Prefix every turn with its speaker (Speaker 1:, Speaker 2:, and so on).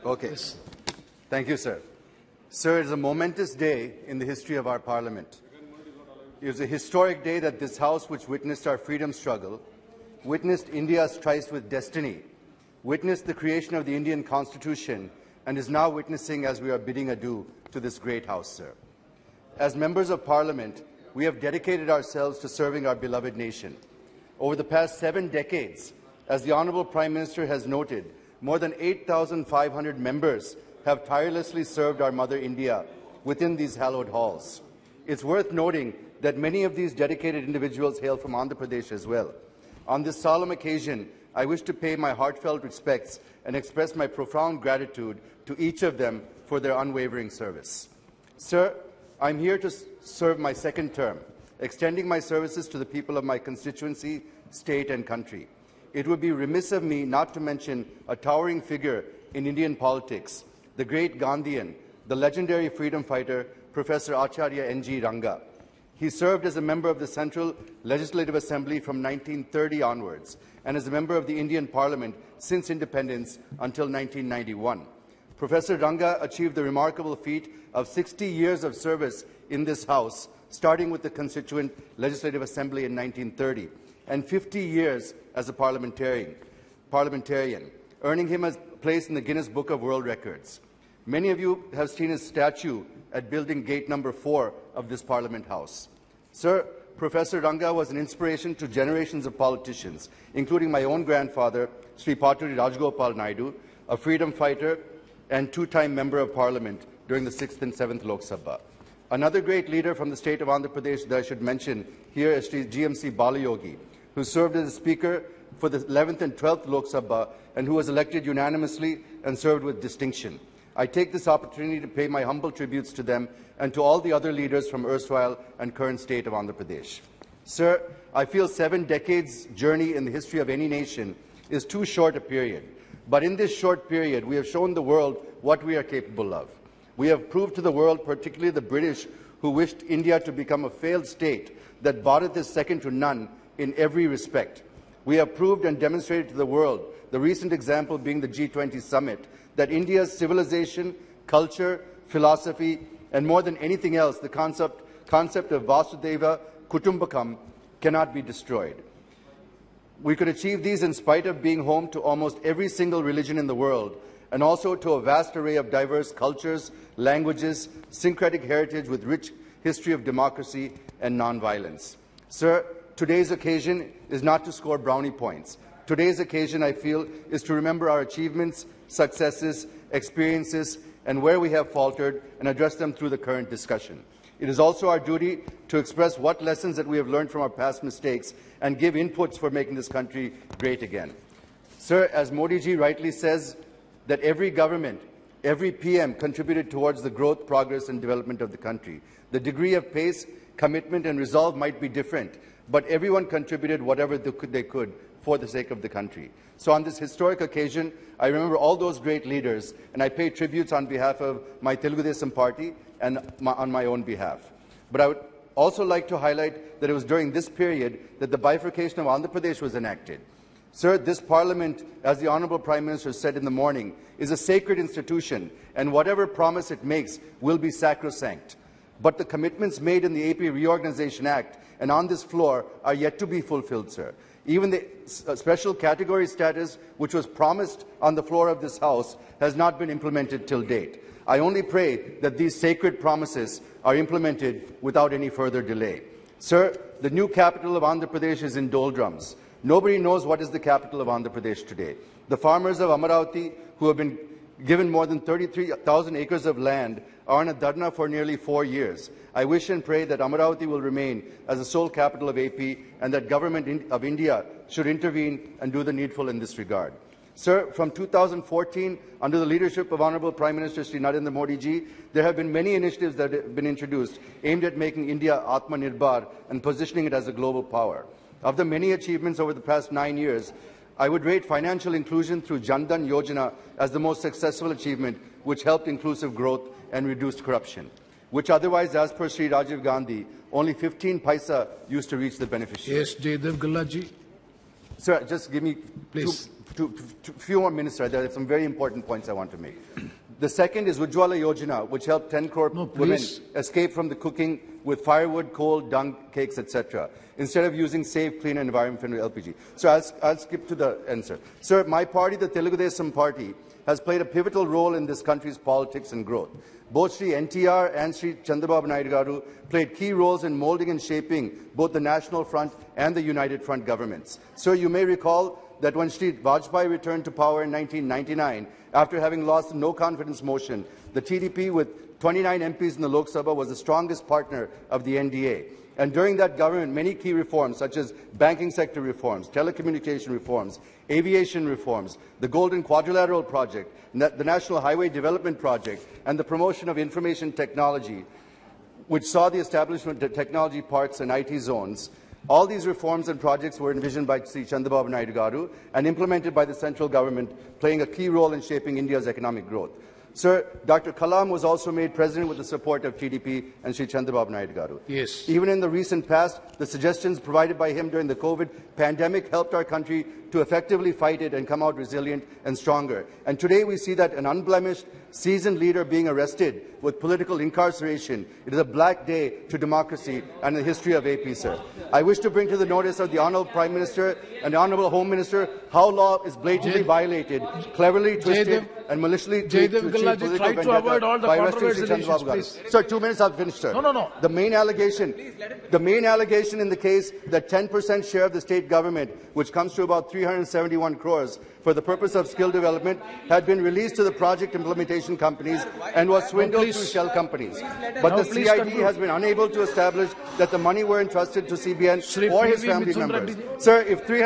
Speaker 1: Okay.
Speaker 2: Yes.
Speaker 1: Thank you, sir. Sir, it is a momentous day in the history of our Parliament. It was a historic day that this House, which witnessed our freedom struggle, witnessed India's tryst with destiny, witnessed the creation of the Indian Constitution, and is now witnessing as we are bidding adieu to this great House, sir. As members of Parliament, we have dedicated ourselves to serving our beloved nation. Over the past 7 decades, as the Honourable Prime Minister has noted, more than 8,500 members have tirelessly served our mother India within these hallowed halls. It's worth noting that many of these dedicated individuals hail from Andhra Pradesh as well. On this solemn occasion, I wish to pay my heartfelt respects and express my profound gratitude to each of them for their unwavering service. Sir, I'm here to serve my second term, extending my services to the people of my constituency, state and country. It would be remiss of me not to mention a towering figure in Indian politics, the great Gandhian, the legendary freedom fighter, Professor Acharya N.G. Ranga. He served as a member of the Central Legislative Assembly from 1930 onwards and as a member of the Indian Parliament since independence until 1991. Professor Ranga achieved the remarkable feat of 60 years of service in this House, starting with the Constituent Legislative Assembly in 1930, and 50 years as a parliamentarian, earning him a place in the Guinness Book of World Records. Many of you have seen his statue at Building Gate number 4 of this Parliament House. Sir, Professor Ranga was an inspiration to generations of politicians, including my own grandfather, Sri Paturi Rajgopal Naidu, a freedom fighter and 2-time Member of Parliament during the 6th and 7th Lok Sabha. Another great leader from the state of Andhra Pradesh that I should mention here is Sri GMC Balayogi, who served as Speaker for the 11th and 12th Lok Sabha and who was elected unanimously and served with distinction. I take this opportunity to pay my humble tributes to them and to all the other leaders from erstwhile and current state of Andhra Pradesh. Sir, I feel 7 decades' journey in the history of any nation is too short a period. But in this short period, we have shown the world what we are capable of. We have proved to the world, particularly the British, who wished India to become a failed state, that Bharat is second to none in every respect. We have proved and demonstrated to the world, the recent example being the G20 summit, that India's civilization, culture, philosophy, and more than anything else, the concept of Vasudhaiva Kutumbakam cannot be destroyed. We could achieve these in spite of being home to almost every single religion in the world, and also to a vast array of diverse cultures, languages, syncretic heritage with rich history of democracy and non-violence. Sir, today's occasion is not to score brownie points. Today's occasion, I feel, is to remember our achievements, successes, experiences, and where we have faltered, and address them through the current discussion. It is also our duty to express what lessons that we have learned from our past mistakes and give inputs for making this country great again. Sir, as Modi ji rightly says, that every government, every PM contributed towards the growth, progress and development of the country. The degree of pace, commitment and resolve might be different, but everyone contributed whatever they could for the sake of the country. So on this historic occasion, I remember all those great leaders, and I pay tributes on behalf of my Telugu Desam party and on my own behalf. But I would also like to highlight that it was during this period that the bifurcation of Andhra Pradesh was enacted. Sir, this Parliament, as the Honourable Prime Minister said in the morning, is a sacred institution, and whatever promise it makes will be sacrosanct. But the commitments made in the AP Reorganisation Act and on this floor are yet to be fulfilled, sir. Even the special category status, which was promised on the floor of this House, has not been implemented till date. I only pray that these sacred promises are implemented without any further delay. Sir, the new capital of Andhra Pradesh is in doldrums. Nobody knows what is the capital of Andhra Pradesh today. The farmers of Amaravati, who have been given more than 33,000 acres of land, are on a dharna for nearly 4 years. I wish and pray that Amaravati will remain as the sole capital of AP and that Government of India should intervene and do the needful in this regard. Sir, from 2014, under the leadership of Honourable Prime Minister Sri Narendra Modi ji, there have been many initiatives that have been introduced aimed at making India Atmanirbhar and positioning it as a global power. Of the many achievements over the past 9 years, I would rate financial inclusion through Jan Dhan Yojana as the most successful achievement, which helped inclusive growth and reduced corruption, which otherwise, as per Sri Rajiv Gandhi, only 15 paisa used to reach the beneficiary.
Speaker 2: Yes, Jaydev Galla ji.
Speaker 1: Sir, just give me
Speaker 2: Please.
Speaker 1: few more minutes, sir. There are some very important points I want to make. The second is Ujjwala Yojana, which helped 10 crore women escape from the cooking with firewood, coal, dung, cakes, etc., instead of using safe, clean, and environment-friendly LPG. So I'll skip to the end, sir. Sir, my party, the Telugu Party, has played a pivotal role in this country's politics and growth. Both Sri NTR and Sri Chandrababu Naidu Garu played key roles in moulding and shaping both the National Front and the United Front governments. Sir, you may recall that when Sri Vajpayee returned to power in 1999, after having lost the no-confidence motion, the TDP with 29 MPs in the Lok Sabha was the strongest partner of the NDA. And during that government, many key reforms, such as banking sector reforms, telecommunication reforms, aviation reforms, the Golden Quadrilateral Project, the National Highway Development Project, and the promotion of information technology, which saw the establishment of technology parks and IT zones. All these reforms and projects were envisioned by Sri Chandrababu Naidu Garu and implemented by the central government, playing a key role in shaping India's economic growth. Sir, Dr. Kalam was also made president with the support of TDP and Sri Chandrababu Naidu Garu.
Speaker 2: Yes.
Speaker 1: Even in the recent past, the suggestions provided by him during the COVID pandemic helped our country to effectively fight it and come out resilient and stronger. And today we see that an unblemished, seasoned leader being arrested with political incarceration. It is a black day to democracy and the history of AP, sir. I wish to bring to the notice of the Honourable Prime Minister and the Honourable Home Minister how law is blatantly violated, cleverly twisted and maliciously tweaked to achieve political vendetta by arresting Sri Chandrababu Garu. Sir, 2 minutes, I'll finish, sir.
Speaker 2: No.
Speaker 1: The main allegation in the case that 10% share of the state government, which comes to about 371 crores, for the purpose of skill development, had been released to the project implementation companies and was swindled through shell companies. But the CID has been unable to establish that the money were entrusted to CBN or his family members. Sir, if 300